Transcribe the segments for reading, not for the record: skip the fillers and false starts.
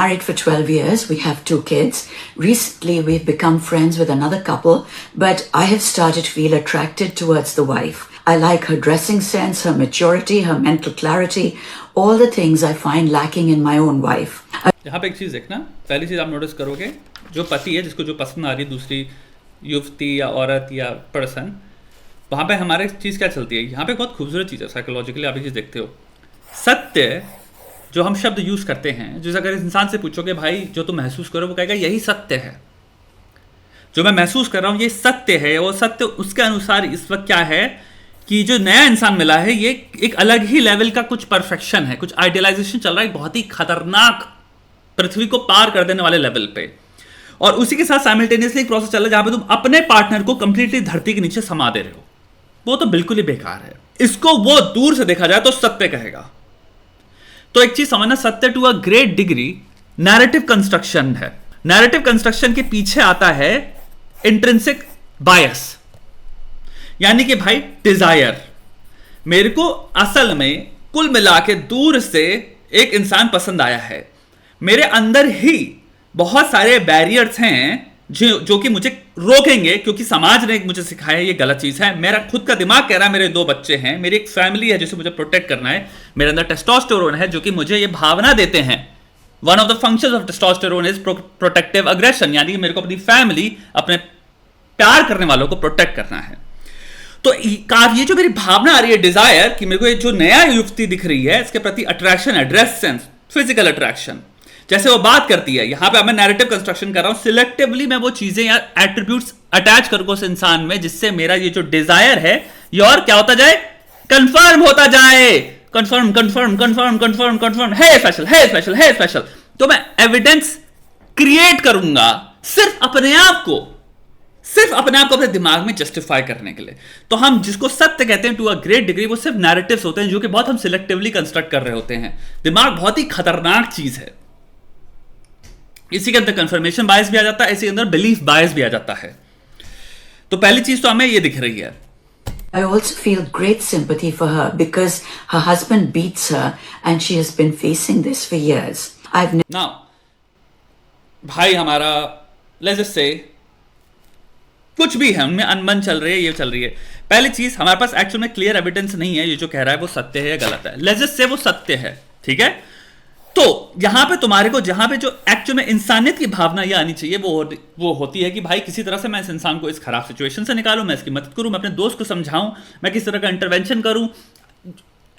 Married for 12 years, we have 2 kids. Recently, we've become friends with another couple, but I have started to feel attracted towards the wife. I like her dressing sense, her maturity, her mental clarity, all the things I find lacking in my own wife. यहाँ पे एक चीज़ देखना, पहली चीज़ आप notice करोगे, जो पति है जिसको जो पसंद आ रही है दूसरी युवती या औरत या पर्सन, वहाँ पे हमारे चीज़ क्या चलती है, यहाँ पे बहुत खूबसूरत चीज़ है साइकोलॉजिकली आप ये चीज़ देखते हो, सत्य जो हम शब्द यूज़ करते हैं, जैसे अगर इंसान से पूछोगे भाई जो तुम महसूस करो, वो कहेगा यही सत्य है, जो मैं महसूस कर रहा हूँ ये सत्य है। वो सत्य उसके अनुसार इस वक्त क्या है कि जो नया इंसान मिला है ये एक अलग ही लेवल का कुछ परफेक्शन है, कुछ आइडियलाइजेशन चल रहा है, बहुत ही खतरनाक पृथ्वी को पार कर देने वाले लेवल पे, और उसी के साथ साइमल्टेनियसली एक प्रोसेस चल रहा है जहां पे तुम अपने पार्टनर को कंप्लीटली धरती के नीचे समा दे रहे हो। वो तो बिल्कुल ही बेकार है, इसको वो दूर से देखा जाए तो सत्य कहेगा। तो एक चीज समझना, सत्य to a great degree narrative construction है। नैरेटिव कंस्ट्रक्शन के पीछे आता है इंट्रिंसिक बायस, यानी कि भाई डिजायर। मेरे को असल में कुल मिला के दूर से एक इंसान पसंद आया है, मेरे अंदर ही बहुत सारे बैरियर्स हैं जो कि मुझे रोकेंगे, क्योंकि समाज ने मुझे सिखाया ये गलत चीज है। मेरा खुद का दिमाग कह रहा है, मेरे 2 बच्चे हैं, मेरी एक फैमिली है जिसे मुझे प्रोटेक्ट करना है, मेरे अंदर टेस्टोस्टेरोन है जो कि मुझे ये भावना देते हैं। One of the functions of testosterone is protective aggression, यानी मेरे को अपनी फैमिली, अपने प्यार करने वालों को प्रोटेक्ट करना है। तो ये जो मेरी भावना आ रही है, डिजायर, कि मेरे को ये जो नया युवती दिख रही है इसके प्रति अट्रैक्शन है, ड्रेस सेंस, फिजिकल अट्रैक्शन, जैसे वो बात करती है, यहां पे मैं नैरेटिव कंस्ट्रक्शन कर रहा हूं, सिलेक्टिवली मैं वो चीजें या एट्रीब्यूट्स अटैच करूंगा उस इंसान में जिससे मेरा ये जो डिजायर है ये और क्या होता जाए, कंफर्म होता जाए, confirm confirm confirm confirm confirm, है स्पेशल, है स्पेशल, है स्पेशल। तो मैं एविडेंस क्रिएट करूंगा सिर्फ अपने आप को अपने दिमाग में जस्टिफाई करने के लिए। तो हम जिसको सत्य कहते हैं टू अ ग्रेट डिग्री, वो सिर्फ नैरेटिव्स होते हैं जो कि बहुत हम सिलेक्टिवली कंस्ट्रक्ट कर रहे होते हैं। दिमाग बहुत ही खतरनाक चीज है, इसी के अंदर कंफर्मेशन बायस भी आ जाता है, इसी के अंदर बिलीफ बायस भी आ जाता है। तो पहली चीज तो हमें ये दिख रही है। I also feel great sympathy for her because her husband beats her and she has been facing this for years. Now, भाई हमारा let's just say कुछ भी है, उनमें अनबन चल रही है, ये चल रही है। पहली चीज, हमारे पास एक्चुअल में क्लियर एविडेंस नहीं है ये जो कह रहा है वो सत्य है या गलत है। लेट्स जस्ट से वो सत्य है, ठीक है। तो यहां पे तुम्हारे को जहां पे जो एक्चुअल में इंसानियत की भावना ये आनी चाहिए वो होती है कि भाई किसी तरह से मैं इस इंसान को इस खराब सिचुएशन से निकालूं, मैं इसकी मदद करूं, मैं अपने दोस्त को समझाऊं, मैं किस तरह का इंटरवेंशन करूं।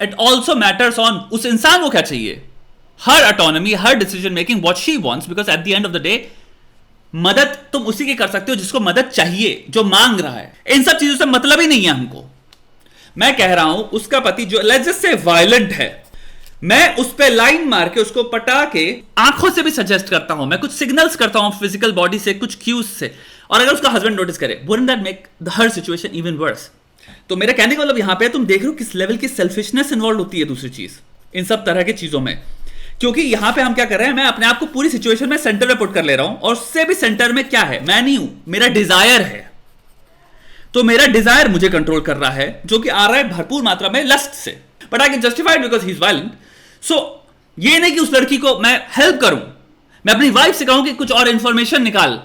इट ऑल्सो मैटर्स ऑन उस इंसान को क्या चाहिए, हर ऑटोनॉमी, हर decision making, what she wants, because at the end of the day मदद तुम उसी की कर सकते हो जिसको मदद चाहिए, जो मांग रहा है। इन सब चीजों से मतलब ही नहीं है हमको। मैं कह रहा हूं उसका पति जो लेट्स जस्ट से वायलेंट है, मैं उस पे लाइन मार के उसको पटा के आंखों से भी सजेस्ट करता हूं, मैं कुछ सिग्नल्स करता हूं फिजिकल बॉडी से, कुछ क्यूज से, और अगर उसका हस्बैंड नोटिस करे, wouldn't that make her situation even worse. तो मेरा कहने का मतलब यहां पे तुम देख रहे हो किस लेवल की सेल्फिशनेस इन्वॉल्व होती है दूसरी चीज इन सब तरह की चीजों में। क्योंकि यहां पे हम क्या कर रहे हैं, मैं अपने आप को पूरी सिचुएशन में सेंटर में पुट कर ले रहा हूं, और उससे भी सेंटर में क्या है, मैं नहीं हूं, मेरा डिजायर है। तो मेरा डिजायर मुझे कंट्रोल कर रहा है, जो कि आ रहा है भरपूर मात्रा में लस्ट से, but I can justify because he is violent. So ये नहीं कि उस लड़की को मैं हेल्प करूं, मैं अपनी वाइफ से कहूं कि कुछ और इंफॉर्मेशन निकाल,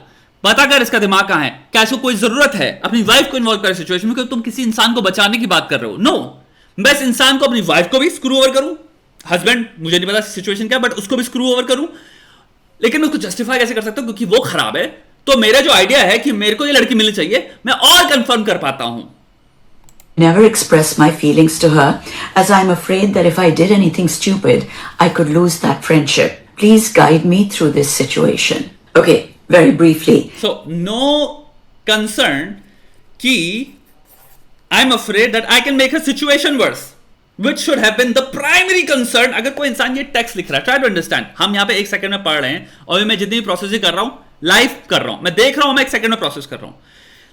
पता कर इसका दिमाग कहां है, क्या इसको कोई जरूरत है, अपनी वाइफ को इन्वॉल्व कर सिचुएशन में, क्योंकि तुम किसी इंसान को बचाने की बात कर रहे हो। नो, मैं इस इंसान को, अपनी वाइफ को भी स्क्रू ओवर करूं, हस्बैंड मुझे नहीं पता सिचुएशन क्या, बट उसको भी स्क्रू ओवर करूं, लेकिन मैं उसको जस्टिफाई कैसे कर सकता हूं, क्योंकि वो खराब है। तो मेरा जो आइडिया है कि मेरे को ये लड़की मिलनी चाहिए, मैं और कंफर्म कर पाता हूं। Never express my feelings to her as I'm afraid that if I did anything stupid, I could lose that friendship. Please guide me through this situation. Okay, very briefly. So, no concern कि I'm afraid that I can make her situation worse, which should have been the primary concern. अगर कोई इंसान ये text लिख रहा है, try to understand. हम यहाँ पे 1 सेकंड में पढ़ रहे हैं, और मैं जितनी प्रोसेसिंग कर रहा हूँ, लाइव कर रहा हूँ, मैं देख रहा हूँ, मैं 1 सेकंड में प्रोसेस कर रहा हूँ।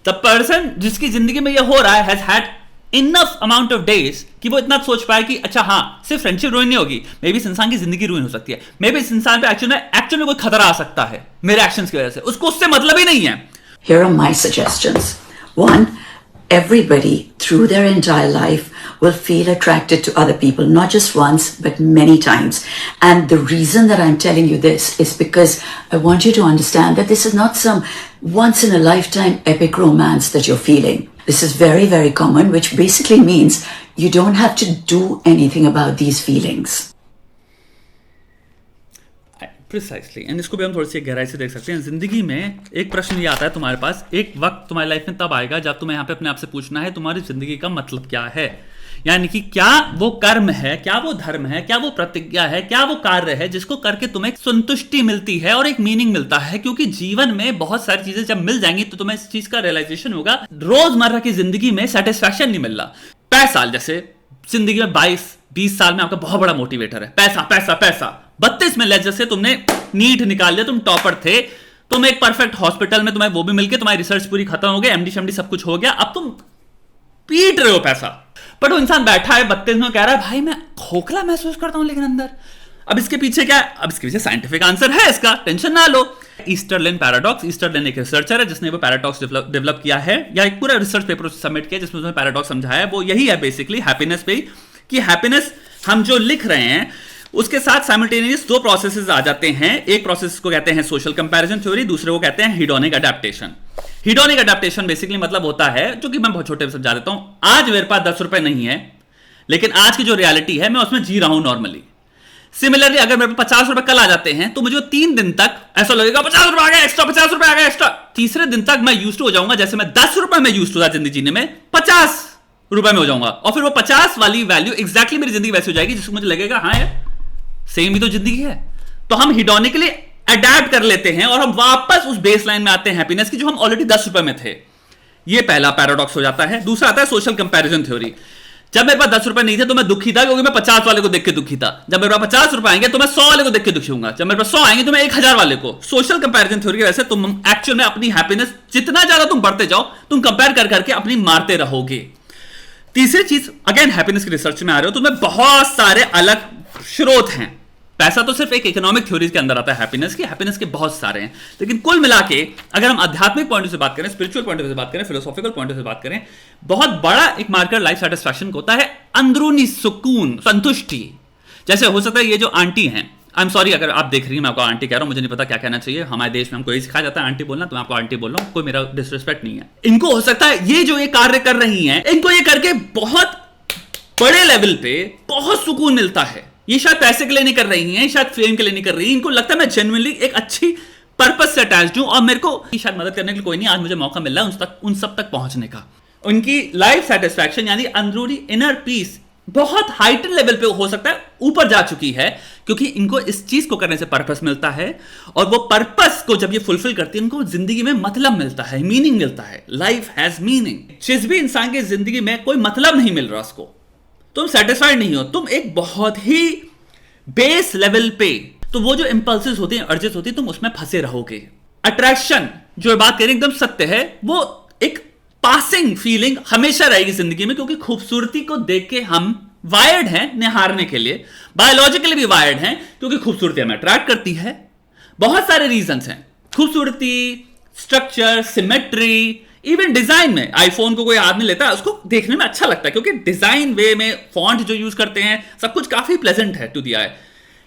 The person जिसकी जिंदगी में ये हो रहा है has had enough amount of days कि वो इतना सोच पाए कि अच्छा हाँ, सिर्फ फ्रेंडशिप रुइन नहीं होगी, मे बी इस इंसान की जिंदगी रुइन हो सकती है, मे बी इस इंसान पे एक्चुअल में कोई खतरा आ सकता है मेरे एक्शंस की वजह से, उसको उससे मतलब ही नहीं है। Here are my suggestions. 1, everybody through their entire life will feel attracted to other people, not just once, but many times. And the reason that I'm telling you this is because I want you to understand that this is not some once in a lifetime epic romance that you're feeling. This is very, very common, which basically means you don't have to do anything about these feelings. Precisely, and इसको भी हम थोड़ी सी गहराई से देख सकते हैं. जिंदगी में एक प्रश्न ये आता है तुम्हारे पास, एक वक्त तुम्हारी लाइफ में तब आएगा जब तुम्हें यहाँ पे अपने आप से पूछना है तुम्हारी जिंदगी का मतलब क्या है. यानी कि क्या वो कर्म है, क्या वो धर्म है, क्या वो प्रतिज्ञा है, क्या वो कार्य है जिसको करके तुम्हें संतुष्टि मिलती है और एक मीनिंग मिलता है. क्योंकि जीवन में बहुत सारी चीजें जब मिल जाएंगी तो तुम्हें इस चीज का रियलाइजेशन होगा. रोजमर्रा की जिंदगी में सेटिस्फैक्शन नहीं मिल रहा. पैसा, जैसे जिंदगी में 22-20 साल में आपका बहुत बड़ा मोटिवेटर है पैसा पैसा पैसा. 32 में लेजर से तुमने नीट निकाल लिया, तुम टॉपर थे, तुम एक परफेक्ट हॉस्पिटल में, तुम्हें वो भी मिलके तुम्हारी रिसर्च पूरी खत्म हो गई, एमडी शमडी सब कुछ हो गया, अब तुम पीट रहे हो पैसा. पर वो इंसान बैठा है 32 में, कह रहा है भाई मैं खोखला महसूस करता हूं लेकिन अंदर. अब इसके पीछे क्या है? अब इसके पीछे साइंटिफिक आंसर है इसका, टेंशन ना लो. ईस्टरलिन पैराडॉक्स. ईस्टरलिन एक रिसर्चर है जिसने वो पैराडॉक्स डेवलप किया है, या एक पूरा रिसर्च पेपर सबमिट किया जिसमें उसने पैराडॉक्स समझाया है. वो यही है बेसिकली हैप्पीनेस पे, कि हैप्पीनेस हम जो लिख रहे हैं उसके साथ साइमल्टेनियस दो प्रोसेसेस आ जाते हैं. एक प्रोसेस को कहते हैं सोशल कंपैरिजन थ्योरी, दूसरे को कहते हैं हिडोनिक अडेप्टेशन. हिडोनिक अडेप्टेशन बेसिकली मतलब होता है, जो कि मैं बहुत छोटे में समझा देता हूं. आज मेरे पास 10 रुपए नहीं है, लेकिन आज की जो रियलिटी है मैं उसमें जी रहा हूं नॉर्मली. सिमिलरली अगर मेरे पास 50 रुपए कल आ जाते हैं तो मुझे 3 दिन तक ऐसा लगेगा 50 रुपए आ गया एक्स्ट्रा, 50 रुपए आ गया एक्स्ट्रा. तीसरे दिन तक मैं यूज्ड हो जाऊंगा, जैसे मैं 10 रुपए में यूज्ड था जिंदगी जीने में, 50 रुपए में हो जाऊंगा. और फिर वो 50 वाली वैल्यू एग्जैक्टली मेरी जिंदगी वैसी हो जाएगी जिसको मुझे लगेगा हाँ यार सेम ही तो जिंदगी है. तो हम हिडोनिकली अडैप्ट कर लेते हैं और हम वापस उस बेस लाइन में आते हैं हैप्पीनेस की, जो हम ऑलरेडी 10 रुपए में थे. ये पहला पैराडॉक्स हो जाता है. दूसरा आता है सोशल कंपैरिजन थ्योरी. जब मेरे पास 10 रुपए नहीं थे तो मैं दुखी था क्योंकि मैं 50 वाले को देख के दुखी था. जब मेरे पास 50 रुपए आएंगे तो मैं 100 वाले को देख के दुखी होऊंगा. जब मेरे पास 100 आएंगे तो मैं 1000 वाले को. सोशल कंपैरिजन थ्योरी की वजह से तुम एक्चुअल में अपनी हैप्पीनेस जितना ज्यादा तुम बढ़ते जाओ, तुम कंपेयर कर करके अपनी मारते रहोगे. तीसरी चीज, अगेन हैप्पीनेस की रिसर्च में आ रहे हो, तुम्हें बहुत सारे अलग स्रोत हैं. पैसा तो सिर्फ एक इकोनॉमिक थ्योरीज के अंदर आता है हैप्पीनेस के बहुत सारे हैं. लेकिन कुल मिला के अगर हम आध्यात्मिक पॉइंट से बात करें, स्पिरिचुअल पॉइंट से बात करें, फिलोसॉफिकल पॉइंट से बात करें, बहुत बड़ा एक मार्कर लाइफ सेटिस्फैक्शन को होता है अंदरूनी सुकून, संतुष्टि. जैसे हो सकता है ये जो आंटी हैं, आई एम सॉरी अगर आप देख रही हैं, मैं आपको आंटी कह रहा हूं, मुझे नहीं पता क्या कहना चाहिए. हमारे देश में हमको यही सिखाया जाता है आंटी बोलना, तो मैं आपको आंटी बोल रहा हूं, कोई मेरा डिसरिस्पेक्ट नहीं है. इनको हो सकता है ये जो ये कार्य कर रही हैं, इनको ये करके बहुत बड़े लेवल पे बहुत सुकून मिलता है. ये शायद पैसे के लिए नहीं कर रही हैं, शायद फेम के लिए नहीं कर रही हैं, इनको लगता है मैं जेन्युइनली एक अच्छी पर्पस से अटैच्ड हूं और मेरे को शायद मदद करने के लिए कोई नहीं, आज मुझे मौका मिल रहा है उन सब तक पहुंचने का. उनकी लाइफ सेटिस्फैक्शन यानी अंदरूनी इनर पीस बहुत हाइटर लेवल पे हो सकता है ऊपर जा चुकी है, क्योंकि इनको इस चीज को करने से पर्पस मिलता है. और वो पर्पस को जब ये फुलफिल करती है, इनको जिंदगी में मतलब मिलता है, मीनिंग मिलता है. Life has meaning. जिस भी इंसान की जिंदगी में कोई मतलब नहीं मिल रहा, उसको तुम सेटिस्फाइड नहीं हो, तुम एक बहुत ही बेस लेवल पे, तो वो जो इंपल्सेस होती हैं, अर्जेस होती हैं, तुम उसमें फंसे रहोगे. अट्रैक्शन जो बात करें एकदम सत्य है, वो एक पासिंग फीलिंग हमेशा रहेगी जिंदगी में, क्योंकि खूबसूरती को देख के हम वायर्ड हैं निहारने के लिए, बायोलॉजिकली भी वायर्ड हैं, क्योंकि खूबसूरती हमें अट्रैक्ट करती है. बहुत सारे रीजंस हैं, खूबसूरती, स्ट्रक्चर, सिमेट्री, इवन डिजाइन में. आईफोन को कोई आदमी लेता है, उसको देखने में अच्छा लगता है क्योंकि डिजाइन वे में फॉन्ट जो यूज करते हैं, सब कुछ काफी प्लेजेंट है टू द आई.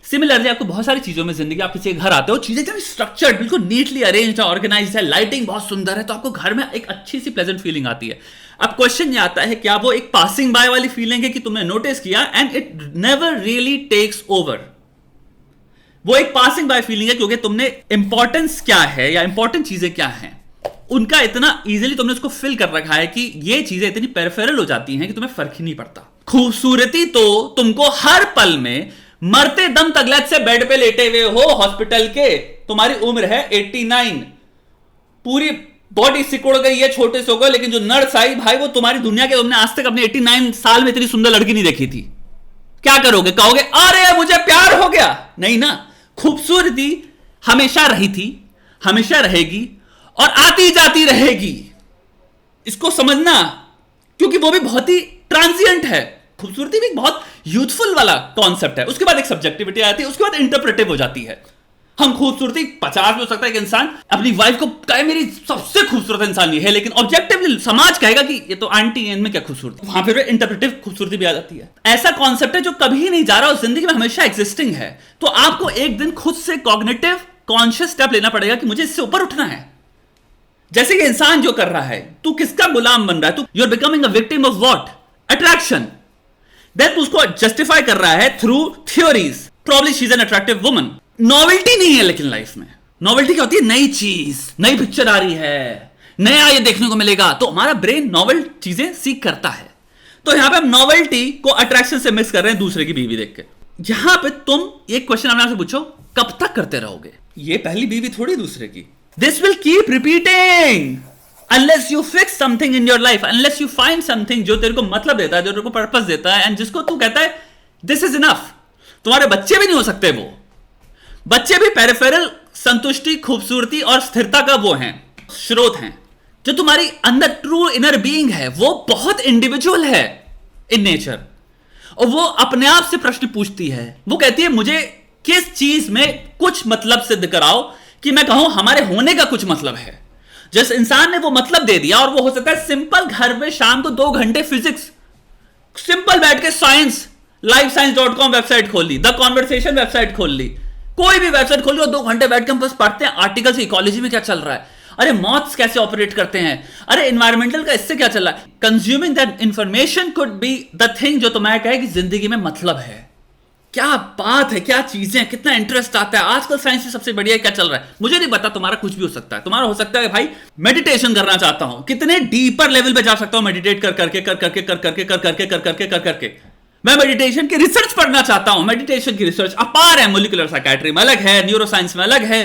सिमिलरली आपको बहुत सारी चीजों में जिंदगी, आप किसी घर आते हो, चीजें एकदम स्ट्रक्चर्ड, बिल्कुल नीटली अरेंज्ड है, ऑर्गेनाइज्ड है, लाइटिंग बहुत सुंदर है, तो आपको घर में एक अच्छी सी प्लेजेंट फीलिंग आती है. अब क्वेश्चन ये आता है, क्या वो एक पासिंग बाय वाली फीलिंग है कि तुमने नोटिस किया and it never really takes over? वो एक पासिंग बाय फीलिंग है क्योंकि तुमने इंपॉर्टेंस क्या है या इंपॉर्टेंट चीजें क्या हैं, उनका इतना इजीली तुमने उसको फिल कर रखा है कि ये चीजें इतनी पेरिफेरल हो जाती हैं कि तुम्हें फर्क ही नहीं पड़ता. खूबसूरती तो तुमको हर पल में मरते दम तक, लेट से बेड पे लेटे हुए हो हॉस्पिटल के, तुम्हारी उम्र है 89, पूरी बॉडी सिकुड़ गई है, छोटे से हो गए, लेकिन जो नर्स आई भाई, वो तुम्हारी दुनिया के, तुमने आज तक अपने 89 साल में इतनी सुंदर लड़की नहीं देखी थी. क्या करोगे? कहोगे अरे मुझे प्यार हो गया? नहीं ना. खूबसूरती हमेशा रही थी, हमेशा रहेगी और आती जाती रहेगी. इसको समझना, क्योंकि वो भी बहुत ही ट्रांजिएंट है. खूबसूरती भी बहुत यूथफुल वाला कॉन्सेप्ट है. उसके बाद एक सब्जेक्टिविटी आती है, उसके बाद इंटरप्रेटिव हो जाती है. हम खूबसूरती 50 में हो सकता है, एक इंसान अपनी वाइफ को कहे मेरी सबसे खूबसूरत इंसान ये है, लेकिन ऑब्जेक्टिवली समाज कहेगा कि ये तो आंटी है, इनमें क्या खूबसूरती, वहां फिर इंटरप्रेटिव खूबसूरती भी आ जाती है। ऐसा कॉन्सेप्ट है जो कभी नहीं जा रहा और जिंदगी में हमेशा एग्जिस्टिंग है। तो आपको एक दिन खुद से कॉग्निटिव कॉन्शियस स्टेप लेना पड़ेगा कि मुझे इससे ऊपर उठना है। जैसे कि इंसान जो कर रहा है, तू किसका गुलाम बन रहा है, तू you are becoming a victim of what, attraction. Then तू उसको जस्टिफाई कर रहा है through theories, probably she is an attractive woman. Novelty नहीं है लेकिन लाइफ में नॉवेल्टी क्या होती है, नई चीज, नई पिक्चर आ रही है, नया ये देखने को मिलेगा, तो हमारा ब्रेन नॉवेल चीजें सीख करता है। तो यहां पे हम नॉवेल्टी को अट्रैक्शन से मिक्स कर रहे हैं दूसरे की बीवी देख के। यहां पे तुम एक क्वेश्चन अपने आप से पूछो, कब तक करते रहोगे? ये पहली बीवी थोड़ी दूसरे की। This will keep repeating unless you fix something in your life, unless you find something जो तेरे को मतलब देता है, जो तेरे को पर्पस देता है, एंड जिसको तू कहता है दिस इज इनफ। तुम्हारे बच्चे भी नहीं हो सकते, वो बच्चे भी पेरिफेरल संतुष्टि, खूबसूरती और स्थिरता का वो हैं, स्रोत हैं। जो तुम्हारी अंदर ट्रू इनर बीइंग है वो बहुत इंडिविजुअल है इन नेचर, और वो अपने आप से प्रश्न पूछती है। वो कहती है मुझे किस चीज में कुछ मतलब सिद्ध कराओ कि मैं कहूं हमारे होने का कुछ मतलब है। जिस इंसान ने वो मतलब दे दिया, और वो हो सकता है सिंपल घर में शाम को 2 घंटे फिजिक्स, सिंपल बैठ के साइंस, lifescience.com वेबसाइट खोल ली, द कॉन्वर्सेशन वेबसाइट खोल ली, कोई भी वेबसाइट खोल ली, और 2 घंटे बैठ के हम बस पढ़ते हैं आर्टिकल्स, इकोलॉजी में क्या चल रहा है, अरे मॉथ्स कैसे ऑपरेट करते हैं, अरे एनवायरमेंटल का इससे क्या चल रहा है। Consuming that information could be the thing जो तुम्हें कहे कि जिंदगी में मतलब है। क्या बात है, क्या चीजें, कितना इंटरेस्ट आता है। आजकल साइंस से सबसे बढ़िया क्या चल रहा है मुझे नहीं पता, तुम्हारा कुछ भी हो सकता है। तुम्हारा हो सकता है भाई मेडिटेशन करना चाहता हूं, कितने डीपर लेवल पे जा सकता हूं मेडिटेट कर करके कर करके कर करके कर करके कर करके कर करके। मैं मेडिटेशन की रिसर्च पढ़ना चाहता हूं, मेडिटेशन की रिसर्च अपार है, मोलिकुलर साइकियाट्री में अलग है, न्यूरो साइंस में अलग है,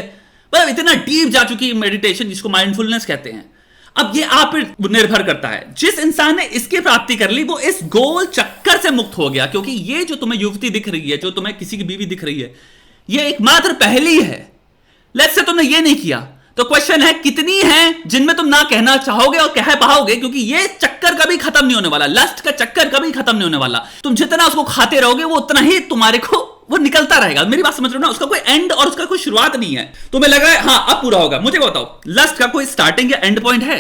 मतलब इतना डीप जा चुकी है मेडिटेशन, जिसको माइंडफुलनेस कहते हैं। अब ये आप पर निर्भर करता है। जिस इंसान ने इसकी प्राप्ति कर ली वो इस गोल चक्कर से मुक्त हो गया, क्योंकि ये जो तुम्हें युवती दिख रही है, जो तुम्हें किसी की बीवी दिख रही है, ये एकमात्र पहली है। लेट्स से तुमने ये नहीं किया, तो क्वेश्चन है कितनी हैं जिनमें तुम ना कहना चाहोगे और कह पाओगे, क्योंकि ये चक्कर कभी खत्म नहीं होने वाला, लस्ट का चक्कर कभी खत्म नहीं होने वाला। तुम जितना उसको खाते रहोगे वो उतना ही तुम्हारे को वो निकलता रहेगा। मेरी बात समझ रहे हो ना, उसका कोई एंड और उसका कोई शुरुआत नहीं है। तुम्हें लग रहा है हाँ अब पूरा होगा, मुझे बताओ लस्ट का कोई स्टार्टिंग या एंड पॉइंट है?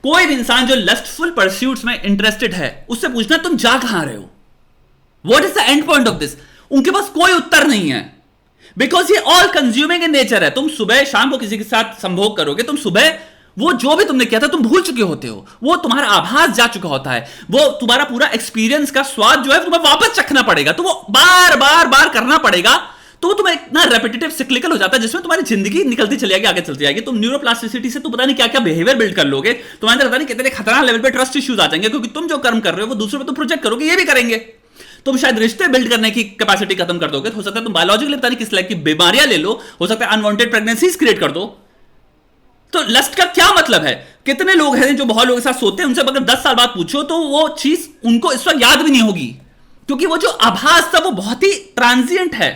कोई भी इंसान जो लस्टफुल परस्यूट्स में इंटरेस्टेड है उससे पूछना तुम जा कहां रहे हो, what is the end point of this? उनके पास कोई उत्तर नहीं है, बिकॉज ये ऑल कंज्यूमिंग इन नेचर है। तुम सुबह शाम को किसी के साथ संभोग करोगे, तुम सुबह वो जो भी तुमने किया था तुम भूल चुके होते हो, वो तुम्हारा आभास जा चुका होता है, वो तुम्हारा पूरा एक्सपीरियंस का स्वाद जो है तुम्हें वापस चखना पड़ेगा, तो वो बार बार बार करना पड़ेगा। तो तुम्हें इतना रेपिटेटिव सिक्लिकल हो जाता है जिसमें तुम्हारी जिंदगी निकलती चली जाएगी, आगे चलती जाएगी। तुम न्यूरोप्लास्टिसिटी से तुम पता नहीं क्या क्या बिहेवियर बिल्ड कर लोगे, तुम्हारे अंदर पता नहीं कितने खतरनाक लेवल पे ट्रस्ट इश्यूज आ जाएंगे, क्योंकि तुम जो कर्म कर रहे हो वो दूसरों पे तुम प्रोजेक्ट करोगे, ये भी करेंगे। तुम शायद रिश्ते बिल्ड करने की कैपेसिटी खत्म कर दोगे, हो सकता है तुम बायोलॉजिकली पता नहीं किस लाइक की बीमारियां ले लो, हो सकता है अनवांटेड प्रेगनेंसीज क्रिएट कर दो। तो लस्ट का क्या मतलब है? कितने लोग हैं जो बहुत लोगों के साथ सोते हैं, उनसे अगर 10 साल बाद पूछो तो वो चीज उनको इस वक्त याद भी नहीं होगी, क्योंकि वो जो आभास था वो बहुत ही ट्रांजिएंट है,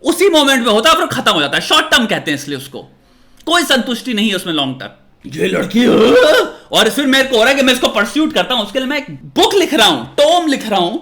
उसी मोमेंट में होता है और खत्म हो जाता है। शॉर्ट टर्म कहते हैं इसलिए उसको, कोई संतुष्टि नहीं है उसमें लॉन्ग टर्म। ये लड़की और फिर मेरे को हो रहा है कि मैं इसको परस्यूट करता हूं, उसके लिए मैं एक बुक लिख रहा हूं, टॉम लिख रहा हूं,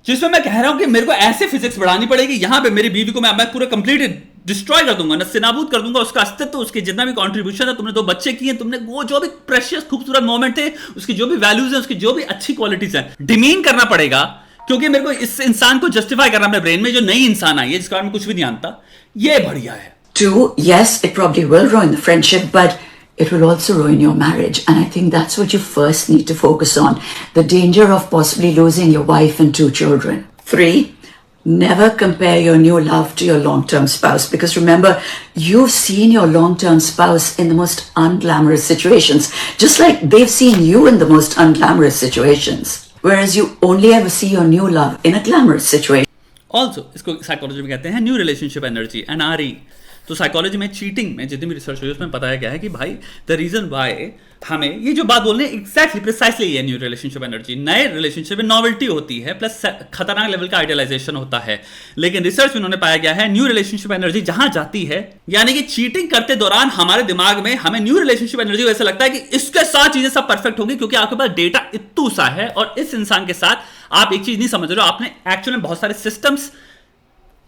जिसमें मैं कह रहा हूं कि मेरे को ऐसे फिजिक्स बढ़ानी पड़ेगी, यहां पे मेरी बीवी को मैं पूरा कंप्लीट डिस्ट्रॉय कर दूंगा, नस्तिनाबूद कर दूंगा, उसका अस्तित्व, उसके जितना भी कंट्रीब्यूशन है, तुमने 2 बच्चे किए, तुमने वो जो भी प्रेशियस खूबसूरत मोमेंट थे, उसकी जो भी वैल्यूज है, उसकी जो भी अच्छी क्वालिटीज है, डिमीन करना पड़ेगा, क्योंकि मेरे को इस इंसान को जस्टिफाई करना अपने ब्रेन में, जो नई इंसान आई है जिसके बारे में कुछ भी नहीं जानता, ये बढ़िया है। 2, yes, it probably will ruin the friendship, but it will also ruin your marriage. And I think that's what you first need to focus on. The danger of possibly losing your wife and 2 children. 3, never compare your new love to your long-term spouse, because remember, you've seen your long-term spouse in the most unglamorous situations, just like they've seen you in the most unglamorous situations. Whereas you only ever see your new love in a glamorous situation. Also इसको psychology में कहते हैं new relationship energy, NRE। तो psychology में cheating में जितनी भी research हुई उसमें बताया गया है कि भाई द रीजन वाई हमें ये जो बात बोल रहे हैं एग्जैक्टली प्रिसाइसली ये न्यू रिलेशनशिप एनर्जी, नए रिलेशनशिप में नॉवेल्टी होती है प्लस खतरनाक लेवल का आइडियलाइजेशन होता है। लेकिन रिसर्च में उन्होंने पाया गया है न्यू रिलेशनशिप एनर्जी जहां जाती है, यानी कि चीटिंग करते दौरान हमारे दिमाग में हमें न्यू रिलेशनशिप एनर्जी वैसे लगता है कि इसके साथ चीजें सब परफेक्ट होंगी, क्योंकि आपके पास डेटा इतना सा है, और इस इंसान के साथ आप एक चीज नहीं समझ रहे हो, आपने एक्चुअली बहुत सारे systems,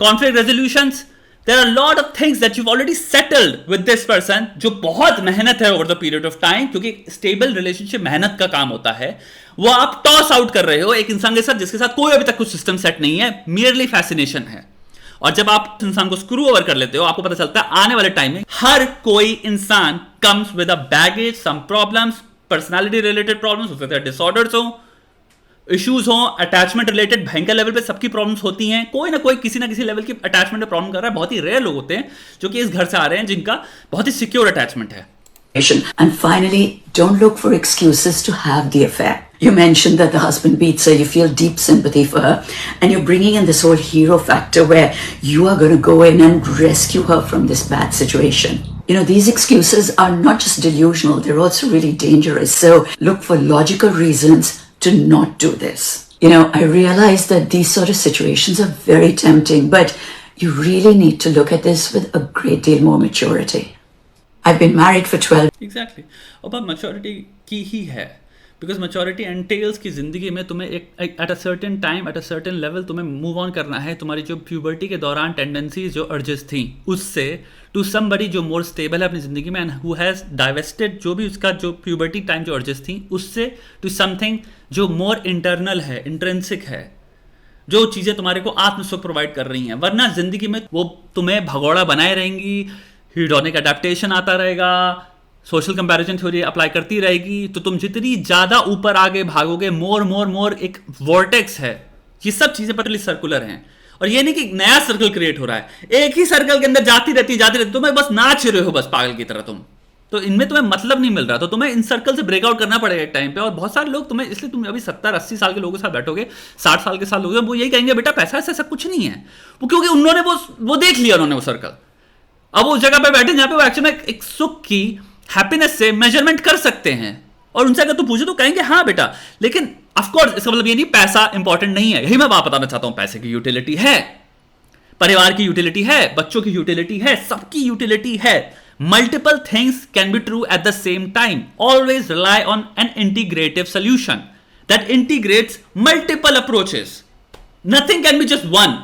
conflict resolutions, there are a lot of things that you've already settled with this person, जो बहुत मेहनत है over the period of time, क्योंकि stable relationship मेहनत का काम होता है, वो आप टॉस आउट कर रहे हो एक इंसान के साथ जिसके साथ कोई अभी तक कुछ सिस्टम सेट नहीं है, merely fascination है. और जब आप इंसान को स्क्रू ओवर कर लेते हो, आपको पता चलता है आने वाले टाइम में हर कोई इंसान comes with a baggage, some problems, personality related problems, हो सकते हैं disorders हो, इश्यूज हो, अटैचमेंट रिलेटेड भयंकर लेवल पे सबकी प्रॉब्लम्स होती हैं. कोई ना कोई किसी ना किसी लेवल की अटैचमेंट में प्रॉब्लम कर रहा है. बहुत ही रेयर लोग होते हैं जो कि इस घर से आ रहे हैं जिनका बहुत ही सिक्योर अटैचमेंट है. And finally, don't look for excuses to have the affair. You mentioned that the husband beats her, you feel deep sympathy for her, and you're bringing in this whole hero factor where you are going to go in and rescue her from this bad situation. You know, these excuses are not just delusional, they're also really dangerous. So look for logical reasons to not do this. You know, I realize that these sort of situations are very tempting, but you really need to look at this with a great deal more maturity. I've been married for 12. Exactly. अब maturity की ही है. Because maturity entails कि जिंदगी में तुम्हें एक at a certain time, at a certain level तुम्हें move on करना है. तुम्हारी जो puberty के दौरान tendencies जो urges थी उससे to somebody जो more stable है अपनी जिंदगी में and who has divested जो भी उसका जो puberty time जो urges थी उससे to something जो more internal है, intrinsic है, जो चीज़ें तुम्हारे को आत्मसुख प्रोवाइड कर रही हैं. वरना जिंदगी में वो तुम्हें भगोड़ा बनाए रहेंगी, हीडोनिक अडेप्टेशन आता रहेगा, सोशल कंपैरिजन थ्योरी अप्लाई करती रहेगी, तो तुम जितनी ज़्यादा ऊपर आगे भागोगे मोर एक वॉर्टेक्स है. ये सब चीज़ें पटली सर्कुलर हैं और ये नहीं कि नया सर्कल क्रिएट हो रहा है, एक ही सर्कल के अंदर जाती रहती तुम्हें बस नाच रहे हो बस पागल की तरह तुम. तो इनमें तुम्हें मतलब नहीं मिल रहा, तो तुम्हें इन सर्कल से ब्रेकआउट करना पड़ेगा एक टाइम पे. और बहुत सारे लोग तुम्हें, इसलिए तुम अभी 70-80 साल के लोगों के साथ बैठोगे, 60 साल के साथ लोग वो यही कहेंगे बेटा पैसा ऐसा कुछ नहीं है. वो क्योंकि उन्होंने वो देख लिया उन्होंने वो सर्कल. अब उस जगह पे बैठे जहां पे वो एक्चुअली में एक सुख की हैप्पीनेस से मेजरमेंट कर सकते हैं. और उनसे अगर तू पूछे तो कहेंगे हाँ बेटा. लेकिन ऑफकोर्स इसका मतलब ये नहीं पैसा इंपॉर्टेंट नहीं है. यही मैं बात बताना चाहता हूं. पैसे की यूटिलिटी है, परिवार की यूटिलिटी है, बच्चों की यूटिलिटी है, सबकी यूटिलिटी है. Multiple things can be true at the same time. Always rely on an integrative solution that integrates multiple approaches. Nothing can be just one.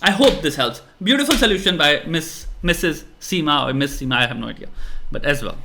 I hope this helps. Beautiful solution by Mrs. Seema or Miss Seema, I have no idea, but as well.